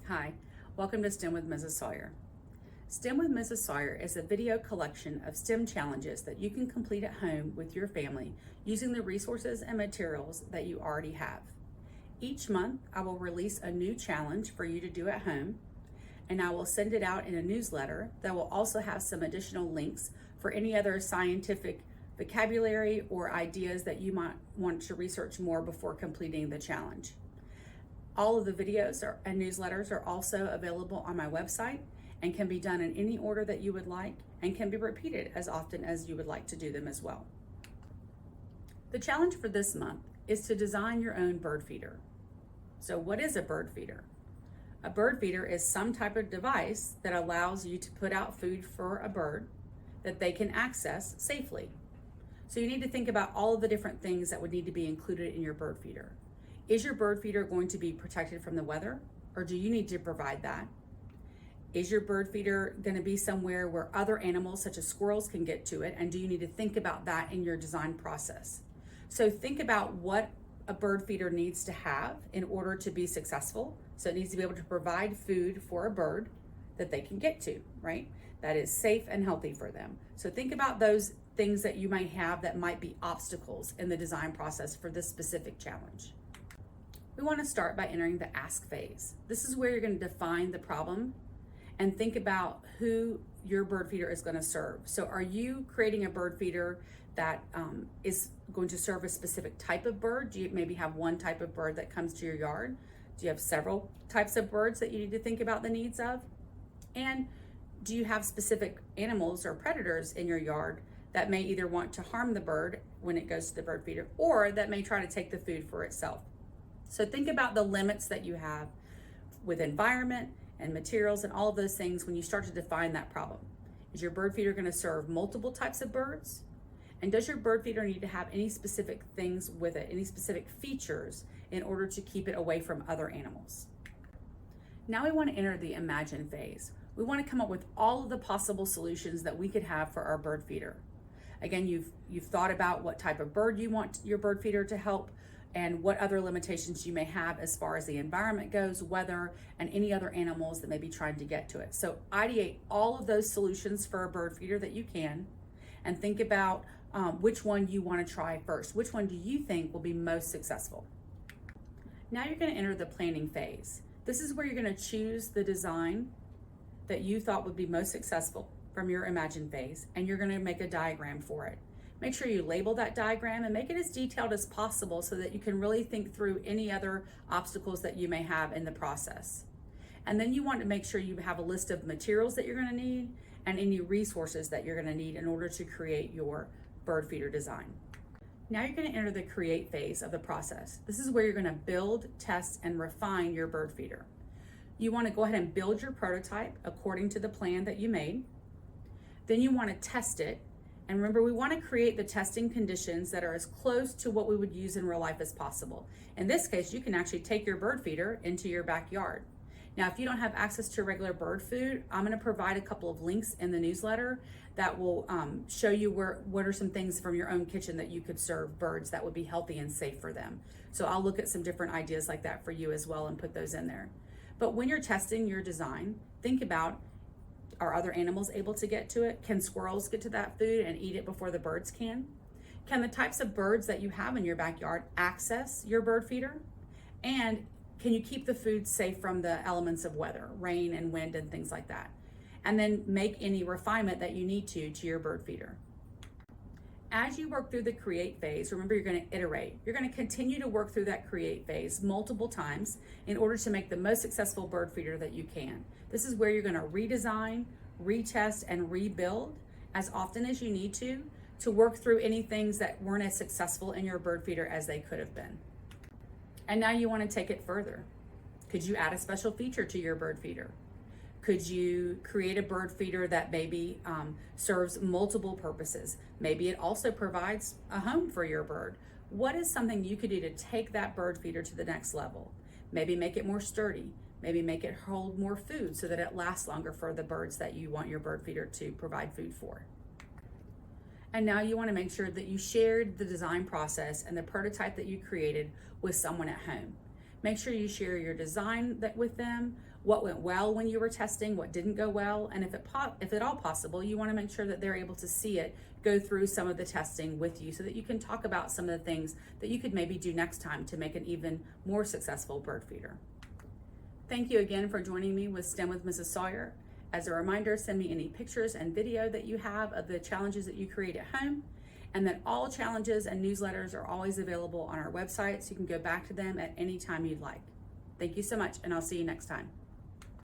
Hi, welcome to STEM with Mrs. Sawyer. STEM with Mrs. Sawyer is a video collection of STEM challenges that you can complete at home with your family using the resources and materials that you already have. Each month, I will release a new challenge for you to do at home, and I will send it out in a newsletter that will also have some additional links for any other scientific vocabulary or ideas that you might want to research more before completing the challenge. All of the videos and newsletters are also available on my website and can be done in any order that you would like and can be repeated as often as you would like to do them as well. The challenge for this month is to design your own bird feeder. So what is a bird feeder? A bird feeder is some type of device that allows you to put out food for a bird that they can access safely. So you need to think about all of the different things that would need to be included in your bird feeder. Is your bird feeder going to be protected from the weather, or do you need to provide that? Is your bird feeder going to be somewhere where other animals such as squirrels can get to it, and do you need to think about that in your design process? So think about what a bird feeder needs to have in order to be successful. So it needs to be able to provide food for a bird that they can get to, right? That is safe and healthy for them. So think about those things that you might have that might be obstacles in the design process for this specific challenge. We want to start by entering the ask phase. This is where you're going to define the problem and think about who your bird feeder is going to serve. So are you creating a bird feeder that is going to serve a specific type of bird? Do you maybe have one type of bird that comes to your yard? Do you have several types of birds that you need to think about the needs of? And do you have specific animals or predators in your yard that may either want to harm the bird when it goes to the bird feeder, or that may try to take the food for itself? So think about the limits that you have with environment and materials and all of those things when you start to define that problem. Is your bird feeder going to serve multiple types of birds? And does your bird feeder need to have any specific things with it, any specific features in order to keep it away from other animals? Now we want to enter the imagine phase. We want to come up with all of the possible solutions that we could have for our bird feeder. Again, you've thought about what type of bird you want your bird feeder to help and what other limitations you may have as far as the environment goes, weather, and any other animals that may be trying to get to it. So ideate all of those solutions for a bird feeder that you can, and think about which one you want to try first. Which one do you think will be most successful? Now you're going to enter the planning phase. This is where you're going to choose the design that you thought would be most successful from your imagine phase, and you're going to make a diagram for it. Make sure you label that diagram and make it as detailed as possible so that you can really think through any other obstacles that you may have in the process. And then you want to make sure you have a list of materials that you're going to need and any resources that you're going to need in order to create your bird feeder design. Now you're going to enter the create phase of the process. This is where you're going to build, test, and refine your bird feeder. You want to go ahead and build your prototype according to the plan that you made. Then you want to test it. And remember, we want to create the testing conditions that are as close to what we would use in real life as possible. In this case, you can actually take your bird feeder into your backyard. Now, if you don't have access to regular bird food, I'm going to provide a couple of links in the newsletter that will show you what are some things from your own kitchen that you could serve birds that would be healthy and safe for them. So I'll look at some different ideas like that for you as well and put those in there. But when you're testing your design, think about, are other animals able to get to it? Can squirrels get to that food and eat it before the birds can? Can the types of birds that you have in your backyard access your bird feeder? And can you keep the food safe from the elements of weather, rain and wind and things like that? And then make any refinement that you need to your bird feeder. As you work through the create phase, remember you're going to iterate. You're going to continue to work through that create phase multiple times in order to make the most successful bird feeder that you can. This is where you're going to redesign, retest, and rebuild as often as you need to work through any things that weren't as successful in your bird feeder as they could have been. And now you want to take it further. Could you add a special feature to your bird feeder? Could you create a bird feeder that maybe serves multiple purposes? Maybe it also provides a home for your bird. What is something you could do to take that bird feeder to the next level? Maybe make it more sturdy. Maybe make it hold more food so that it lasts longer for the birds that you want your bird feeder to provide food for. And now you want to make sure that you shared the design process and the prototype that you created with someone at home. Make sure you share your design with them, what went well when you were testing, what didn't go well, and if at all possible, you want to make sure that they're able to see it, go through some of the testing with you so that you can talk about some of the things that you could maybe do next time to make an even more successful bird feeder. Thank you again for joining me with STEM with Mrs. Sawyer. As a reminder, send me any pictures and video that you have of the challenges that you create at home, and that all challenges and newsletters are always available on our website, so you can go back to them at any time you'd like. Thank you so much, and I'll see you next time.